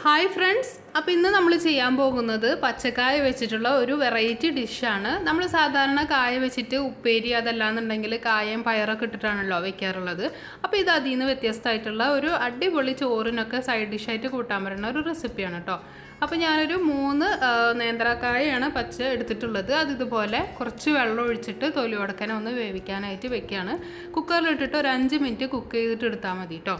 Hi friends, അപ്പോൾ ഇന്ന് നമ്മൾ ചെയ്യാൻ പോകുന്നത് പച്ചക്കായ വെച്ചിട്ടുള്ള ഒരു വെറൈറ്റി ഡിഷാണ്. നമ്മൾ സാധാരണ കായ വെച്ചിട്ട് ഉപ്പേരി അതല്ലാന്നുണ്ടെങ്കിൽ കായയും പയറൊക്കെ ഇട്ടിട്ടാണല്ലോ വെക്കാറുള്ളത്. അപ്പോൾ ഇത് അതിൽ നിന്ന് വ്യത്യസ്തമായിട്ടുള്ള ഒരു അടിപൊളി ചോറിനൊക്കെ സൈഡ് ഡിഷായിട്ട് കൂട്ടാൻ പറ്റുന്ന ഒരു റെസിപ്പിയാണ് കേട്ടോ. അപ്പോൾ ഞാനൊരു 3 നേന്ത്രക്കായാണ് പച്ച എടുത്തിട്ടുള്ളത്. അത് ഇതുപോലെ കുറച്ച് വെള്ളം ഒഴിച്ചിട്ട് തൊലി ഉടക്കനെ ഒന്ന് വേവിക്കാനായിട്ട് വെക്കുകയാണ്. കുക്കറിലിട്ടിട്ട് ഒരു 5 മിനിറ്റ് കുക്ക് ചെയ്തിട്ട് എടുത്താൽ മതി കേട്ടോ.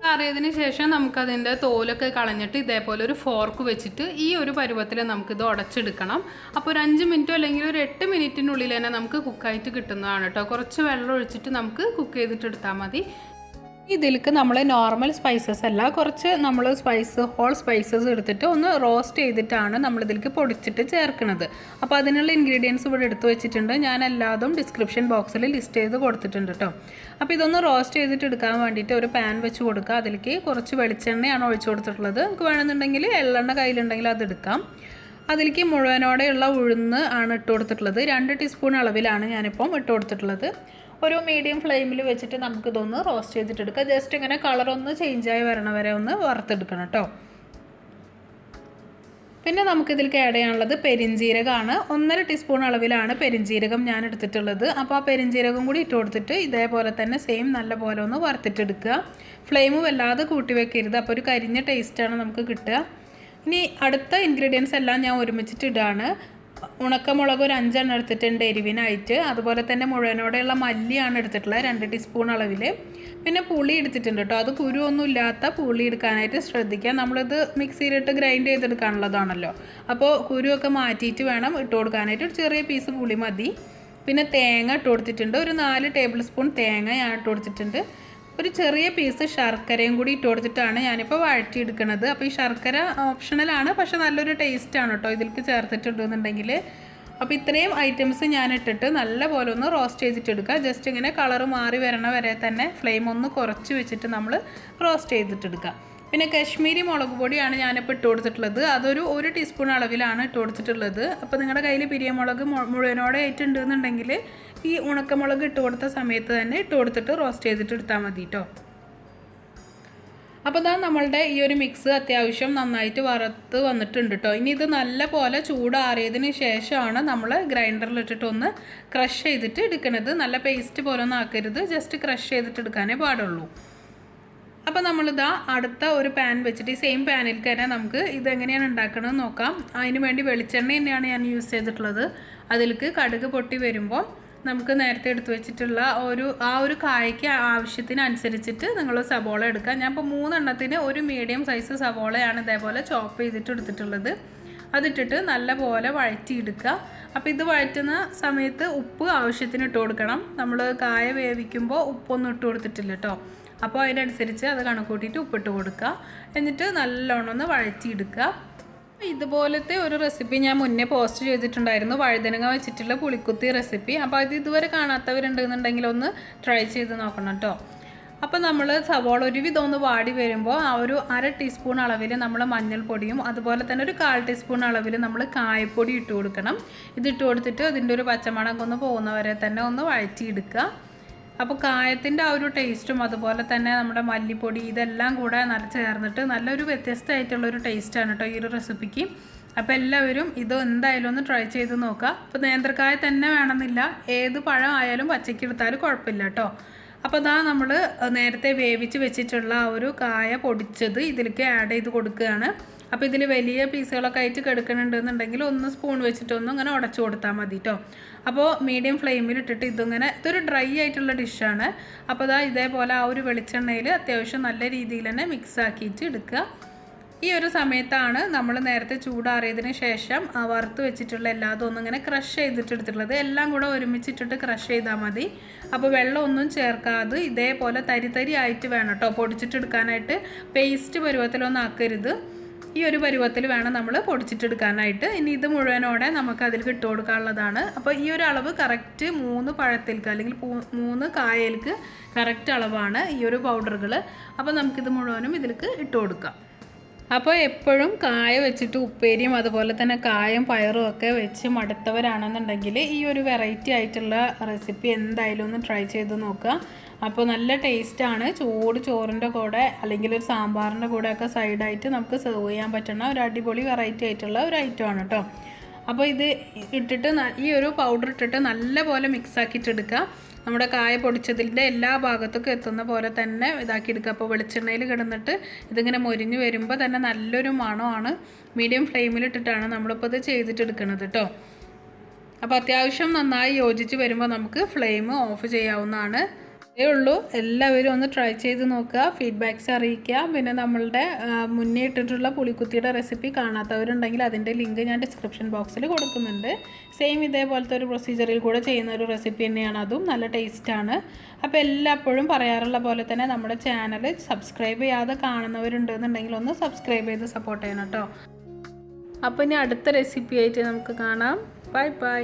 അറിയതിന് ശേഷം നമുക്കതിൻ്റെ തോലൊക്കെ കളഞ്ഞിട്ട് ഇതേപോലെ ഒരു ഫോർക്ക് വെച്ചിട്ട് ഈ ഒരു പരുവത്തിൽ നമുക്കിത് ഉടച്ചെടുക്കണം. അപ്പോൾ ഒരു 5 മിനിറ്റോ അല്ലെങ്കിൽ ഒരു 8 മിനിറ്റിനുള്ളിൽ തന്നെ നമുക്ക് കുക്കായിട്ട് കിട്ടുന്നതാണ് കേട്ടോ. കുറച്ച് വെള്ളം ഒഴിച്ചിട്ട് നമുക്ക് കുക്ക് ചെയ്തിട്ട് എടുത്താൽ മതി. ഇതിലേക്ക് നമ്മൾ നോർമൽ സ്പൈസസ് അല്ല, കുറച്ച് നമ്മൾ ഹോൾ സ്പൈസസ് എടുത്തിട്ട് ഒന്ന് റോസ്റ്റ് ചെയ്തിട്ടാണ് നമ്മളിതിലേക്ക് പൊടിച്ചിട്ട് ചേർക്കുന്നത്. അപ്പോൾ അതിനുള്ള ഇൻഗ്രീഡിയൻസ് ഇവിടെ എടുത്ത് വെച്ചിട്ടുണ്ട്. ഞാൻ എല്ലാതും ഡിസ്ക്രിപ്ഷൻ ബോക്സിൽ ലിസ്റ്റ് ചെയ്ത് കൊടുത്തിട്ടുണ്ട് കേട്ടോ. അപ്പോൾ ഇതൊന്ന് റോസ്റ്റ് ചെയ്തിട്ട് എടുക്കാൻ വേണ്ടിയിട്ട് ഒരു പാൻ വെച്ച് കൊടുക്കുക. അതിലേക്ക് കുറച്ച് വെളിച്ചെണ്ണയാണ് ഒഴിച്ചു കൊടുത്തിട്ടുള്ളത്. നമുക്ക് വേണമെന്നുണ്ടെങ്കിൽ എള്ളെണ്ണ കയ്യിലുണ്ടെങ്കിൽ അതെടുക്കാം. അതിലേക്ക് മുഴുവനോടെയുള്ള ഉഴുന്ന് ആണ് ഇട്ട് കൊടുത്തിട്ടുള്ളത്. 2 ടീസ്പൂൺ അളവിലാണ് ഞാനിപ്പം ഇട്ട് കൊടുത്തിട്ടുള്ളത്. ഒരു മീഡിയം ഫ്ലെയിമിൽ വെച്ചിട്ട് നമുക്കിതൊന്ന് റോസ്റ്റ് ചെയ്തിട്ടെടുക്കാം. ജസ്റ്റ് ഇങ്ങനെ കളറൊന്ന് ചേഞ്ചായി വരണ വരെ ഒന്ന് വറുത്തെടുക്കണം കേട്ടോ. പിന്നെ നമുക്കിതിലേക്ക് ആഡ് ചെയ്യാനുള്ളത് പെരിഞ്ജീരകമാണ്. 1.5 ടീസ്പൂൺ അളവിലാണ് പെരിഞ്ജീരകം ഞാൻ എടുത്തിട്ടുള്ളത്. അപ്പോൾ ആ പെരിഞ്ജീരകം കൂടി ഇട്ട് കൊടുത്തിട്ട് ഇതേപോലെ തന്നെ സെയിം നല്ല പോലെ ഒന്ന് വറുത്തിട്ടെടുക്കുക. ഫ്ലെയിം വല്ലാതെ കൂട്ടി വെക്കരുത്, അപ്പോൾ ഒരു കരിഞ്ഞ ടേസ്റ്റാണ് നമുക്ക് കിട്ടുക. ഇനി അടുത്ത ഇൻഗ്രീഡിയൻസ് എല്ലാം ഞാൻ ഒരുമിച്ചിട്ട് ഇടാണ്. ഉണക്കമുളക് ഒരു 5 എണ്ണം എടുത്തിട്ടുണ്ട് എരിവിനായിട്ട്. അതുപോലെ തന്നെ മുഴുവനോടെയുള്ള മല്ലിയാണ് എടുത്തിട്ടുള്ളത് 2 ടീസ്പൂൺ അളവിൽ. പിന്നെ പുളി എടുത്തിട്ടുണ്ട് കേട്ടോ. അത് കുരുവൊന്നും ഇല്ലാത്ത പുളി എടുക്കാനായിട്ട് ശ്രദ്ധിക്കുക. നമ്മളിത് മിക്സിയിലിട്ട് ഗ്രൈൻഡ് ചെയ്തെടുക്കാനുള്ളതാണല്ലോ. അപ്പോൾ കുരുവൊക്കെ മാറ്റിയിട്ട് വേണം ഇട്ട് കൊടുക്കാനായിട്ട്. ഒരു ചെറിയ പീസ് പുളി മതി. പിന്നെ തേങ്ങ ഇട്ട് കൊടുത്തിട്ടുണ്ട്. ഒരു 4 ടേബിൾ സ്പൂൺ തേങ്ങ ഞാൻ ഇട്ട് കൊടുത്തിട്ടുണ്ട്. ഒരു ചെറിയ പീസ് ശർക്കരയും കൂടി ഇട്ട് കൊടുത്തിട്ടാണ് ഞാനിപ്പോൾ വഴറ്റിയെടുക്കുന്നത്. അപ്പോൾ ഈ ശർക്കര ഓപ്ഷണലാണ്, പക്ഷേ നല്ലൊരു ടേസ്റ്റാണ് കേട്ടോ ഇതിലേക്ക് ചേർത്തിട്ടുണ്ടെന്നുണ്ടെങ്കിൽ. അപ്പോൾ ഇത്രയും ഐറ്റംസ് ഞാൻ ഇട്ടിട്ട് നല്ല പോലെ ഒന്ന് റോസ്റ്റ് ചെയ്തിട്ടെടുക്കുക. ജസ്റ്റ് ഇങ്ങനെ കളറ് മാറി വരണ വരെ തന്നെ ഫ്ലെയിം ഒന്ന് കുറച്ച് വെച്ചിട്ട് നമ്മൾ റോസ്റ്റ് ചെയ്തിട്ടെടുക്കുക. പിന്നെ കശ്മീരി മുളക് പൊടിയാണ് ഞാനിപ്പോൾ ഇട്ട് കൊടുത്തിട്ടുള്ളത്. അതൊരു 1 ടീസ്പൂൺ അളവിലാണ് ഇട്ട് കൊടുത്തിട്ടുള്ളത്. അപ്പോൾ നിങ്ങളുടെ കയ്യിൽ പിരിയമുളക് മുഴുവനോടെ ആയിട്ടുണ്ടെന്നുണ്ടെങ്കിൽ ഈ ഉണക്കമുളക് ഇട്ട് കൊടുത്ത സമയത്ത് തന്നെ ഇട്ട് കൊടുത്തിട്ട് റോസ്റ്റ് ചെയ്തിട്ട് എടുത്താൽ മതി കേട്ടോ. അപ്പോൾ ഇതാ നമ്മളുടെ ഈ ഒരു മിക്സ് അത്യാവശ്യം നന്നായിട്ട് വറുത്ത് വന്നിട്ടുണ്ട് കേട്ടോ. ഇനി ഇത് നല്ല പോലെ ചൂടാറിയതിന് ശേഷമാണ് നമ്മൾ ഗ്രൈൻഡറിലിട്ടിട്ട് ഒന്ന് ക്രഷ് ചെയ്തിട്ട് എടുക്കുന്നത്. നല്ല പേസ്റ്റ് പോലെ ഒന്നും ആക്കരുത്, ജസ്റ്റ് ക്രഷ് ചെയ്തിട്ട് എടുക്കാനേ പാടുള്ളൂ. അപ്പോൾ നമ്മളിതാ അടുത്ത ഒരു പാൻ വെച്ചിട്ട് ഈ സെയിം പാനിൽ തന്നെ നമുക്ക് ഇതെങ്ങനെയാണ് ഉണ്ടാക്കണമെന്ന് നോക്കാം. അതിന് വേണ്ടി വെളിച്ചെണ്ണ തന്നെയാണ് ഞാൻ യൂസ് ചെയ്തിട്ടുള്ളത്. അതിലേക്ക് കടുക് പൊട്ടി വരുമ്പോൾ നമുക്ക് നേരത്തെ എടുത്തു വെച്ചിട്ടുള്ള ആ ഒരു കായ്ക്ക് ആവശ്യത്തിനനുസരിച്ചിട്ട് നിങ്ങൾ സവോള എടുക്കുക. ഞാൻ ഇപ്പോൾ 3 എണ്ണത്തിന് ഒരു മീഡിയം സൈസ് സവോളയാണ് ഇതേപോലെ ചോപ്പ് ചെയ്തിട്ട് എടുത്തിട്ടുള്ളത്. അതിട്ടിട്ട് നല്ല പോലെ വഴറ്റിയെടുക്കുക. അപ്പോൾ ഇത് വഴറ്റുന്ന സമയത്ത് ഉപ്പ് ആവശ്യത്തിന് ഇട്ട് കൊടുക്കണം. നമ്മൾ കായ വേവിക്കുമ്പോൾ ഉപ്പൊന്നും ഇട്ട് കൊടുത്തിട്ടില്ല കേട്ടോ. അപ്പോൾ അതിനനുസരിച്ച് അത് കണക്കൂട്ടിയിട്ട് ഉപ്പിട്ട് കൊടുക്കുക. എന്നിട്ട് നല്ലോണം ഒന്ന് വഴറ്റിയെടുക്കുക. ഇതുപോലത്തെ ഒരു റെസിപ്പി ഞാൻ മുന്നേ പോസ്റ്റ് ചെയ്തിട്ടുണ്ടായിരുന്നു, വഴുതനങ്ങ വെച്ചിട്ടുള്ള പുളിക്കുത്തി റെസിപ്പി. അപ്പോൾ അത് ഇതുവരെ കാണാത്തവരുണ്ടെന്നുണ്ടെങ്കിൽ ഒന്ന് ട്രൈ ചെയ്ത് നോക്കണം കേട്ടോ. അപ്പോൾ നമ്മൾ സവോള ഒരുവിധം ഒന്ന് വാടി വരുമ്പോൾ ആ ഒരു 1/2 ടീസ്പൂൺ അളവിൽ നമ്മൾ മഞ്ഞൾപ്പൊടിയും അതുപോലെ തന്നെ ഒരു 1/4 ടീസ്പൂൺ അളവിൽ നമ്മൾ കായപ്പൊടി ഇട്ട് കൊടുക്കണം. ഇതിട്ട് കൊടുത്തിട്ട് അതിൻ്റെ ഒരു പച്ചമണമൊക്കെ ഒന്ന് പോകുന്നവരെ തന്നെ ഒന്ന് വഴറ്റിയെടുക്കുക. അപ്പോൾ കായത്തിൻ്റെ ആ ഒരു ടേസ്റ്റും അതുപോലെ തന്നെ നമ്മുടെ മല്ലിപ്പൊടി ഇതെല്ലാം കൂടെ ചേർന്നിട്ട് നല്ലൊരു വ്യത്യസ്തമായിട്ടുള്ളൊരു ടേസ്റ്റാണ് കേട്ടോ ഈ ഒരു റെസിപ്പിക്ക്. അപ്പോൾ എല്ലാവരും ഇത് എന്തായാലും ഒന്ന് ട്രൈ ചെയ്ത് നോക്കുക. അപ്പോൾ നേന്ത്രക്കായ തന്നെ വേണമെന്നില്ല, ഏത് പഴം ആയാലും പച്ചയ്ക്ക് എടുത്താലും കുഴപ്പമില്ല കേട്ടോ. അപ്പോൾ അതാ നമ്മൾ നേരത്തെ വേവിച്ച് വെച്ചിട്ടുള്ള ആ ഒരു കായ പൊടിച്ചത് ഇതിലേക്ക് ആഡ് ചെയ്ത് കൊടുക്കുകയാണ്. അപ്പോൾ ഇതിൽ വലിയ പീസുകളൊക്കെ ആയിട്ട് കിടക്കുന്നുണ്ടെന്നുണ്ടെങ്കിൽ ഒന്ന് സ്പൂൺ വെച്ചിട്ടൊന്നും ഇങ്ങനെ ഉടച്ചു കൊടുത്താൽ മതി കേട്ടോ. അപ്പോൾ മീഡിയം ഫ്ലെയിമിൽ ഇട്ടിട്ട് ഇതൊരു ഡ്രൈ ആയിട്ടുള്ള ഡിഷാണ്. അപ്പോൾ ഇതേപോലെ ആ ഒരു വെളിച്ചെണ്ണയിൽ അത്യാവശ്യം നല്ല രീതിയിൽ തന്നെ മിക്സ് ആക്കിയിട്ട് എടുക്കുക. ഈ ഒരു സമയത്താണ് നമ്മൾ നേരത്തെ ചൂടാറിയതിന് ശേഷം വറുത്ത് വെച്ചിട്ടുള്ള എല്ലാതും ഒന്നും ഇങ്ങനെ ക്രഷ് ചെയ്തിട്ട് എടുത്തിട്ടുള്ളത്. എല്ലാം കൂടെ ഒരുമിച്ചിട്ടിട്ട് ക്രഷ് ചെയ്താൽ മതി. അപ്പോൾ വെള്ളമൊന്നും ചേർക്കാതെ ഇതേപോലെ തരി തരി ആയിട്ട് വേണം കേട്ടോ പൊടിച്ചിട്ടെടുക്കാനായിട്ട്. പേസ്റ്റ് പരുവത്തിലൊന്നും ആക്കരുത്. ഈ ഒരു പരുവത്തിൽ വേണം നമ്മൾ പൊടിച്ചിട്ടെടുക്കാനായിട്ട്. ഇനി ഇത് മുഴുവനോടെ നമുക്ക് അതിൽ ഇട്ട് കൊടുക്കാനുള്ളതാണ്. അപ്പോൾ ഈ ഒരു അളവ് കറക്റ്റ് 3 പഴത്തിൽക്ക് അല്ലെങ്കിൽ 3 കായയിൽക്ക് കറക്റ്റ് അളവാണ് ഈ ഒരു പൗഡറുകൾ. അപ്പോൾ നമുക്കിത് മുഴുവനും ഇതിലേക്ക് ഇട്ട് കൊടുക്കാം. അപ്പോൾ എപ്പോഴും കായ വെച്ചിട്ട് ഉപ്പേരിയും അതുപോലെ തന്നെ കായും പയറും ഒക്കെ വെച്ച് മടുത്തവരാണെന്നുണ്ടെങ്കിൽ ഈ ഒരു വെറൈറ്റി ആയിട്ടുള്ള റെസിപ്പി എന്തായാലും ഒന്ന് ട്രൈ ചെയ്ത് നോക്കുക. അപ്പോൾ നല്ല ടേസ്റ്റാണ്. ചൂട് ചോറിൻ്റെ കൂടെ അല്ലെങ്കിൽ ഒരു സാമ്പാറിൻ്റെ കൂടെയൊക്കെ സൈഡായിട്ട് നമുക്ക് സെർവ് ചെയ്യാൻ പറ്റുന്ന ഒരു അടിപൊളി വെറൈറ്റി ആയിട്ടുള്ള ഒരു ഐറ്റമാണ് കേട്ടോ. അപ്പോൾ ഇത് ഇട്ടിട്ട് ഈ ഒരു പൗഡർ ഇട്ടിട്ട് നല്ല പോലെ മിക്സ് ആക്കിയിട്ടെടുക്കുക. നമ്മുടെ കായ പൊടിച്ചതിൻ്റെ എല്ലാ ഭാഗത്തേക്കും എത്തുന്ന പോലെ തന്നെ ഇതാക്കിയെടുക്കുക. അപ്പോൾ വെളിച്ചെണ്ണയിൽ കിടന്നിട്ട് ഇതിങ്ങനെ മൊരിഞ്ഞ് വരുമ്പോൾ തന്നെ നല്ലൊരു മണമാണ്. മീഡിയം ഫ്ലെയിമിലിട്ടിട്ടാണ് നമ്മളിപ്പോൾ ഇത് ചെയ്തിട്ടെടുക്കുന്നത് കേട്ടോ. അപ്പോൾ അത്യാവശ്യം നന്നായി യോജിച്ച് വരുമ്പോൾ നമുക്ക് ഫ്ലെയിം ഓഫ് ചെയ്യാവുന്നതാണ്. അതേ ഉള്ളൂ. എല്ലാവരും ഒന്ന് ട്രൈ ചെയ്ത് നോക്കുക, ഫീഡ്ബാക്ക്സ് അറിയിക്കുക. പിന്നെ നമ്മളുടെ മുന്നേ ഇട്ടിട്ടുള്ള പുളിക്കുത്തിയുടെ റെസിപ്പി കാണാത്തവരുണ്ടെങ്കിൽ അതിൻ്റെ ലിങ്ക് ഞാൻ ഡിസ്ക്രിപ്ഷൻ ബോക്സിൽ കൊടുക്കുന്നുണ്ട്. സെയിം ഇതേപോലത്തെ ഒരു പ്രൊസീജിയറിൽ കൂടെ ചെയ്യുന്ന ഒരു റെസിപ്പി തന്നെയാണ്. അതും നല്ല ടേസ്റ്റാണ്. അപ്പോൾ എല്ലായ്പ്പോഴും പറയാറുള്ള പോലെ തന്നെ നമ്മുടെ ചാനൽ സബ്സ്ക്രൈബ് ചെയ്യാതെ കാണുന്നവരുണ്ടെന്നുണ്ടെങ്കിൽ ഒന്ന് സബ്സ്ക്രൈബ് ചെയ്ത് സപ്പോർട്ട് ചെയ്യണം കേട്ടോ. അപ്പോൾ ഇനി അടുത്ത റെസിപ്പി ആയിട്ട് നമുക്ക് കാണാം. Bye bye.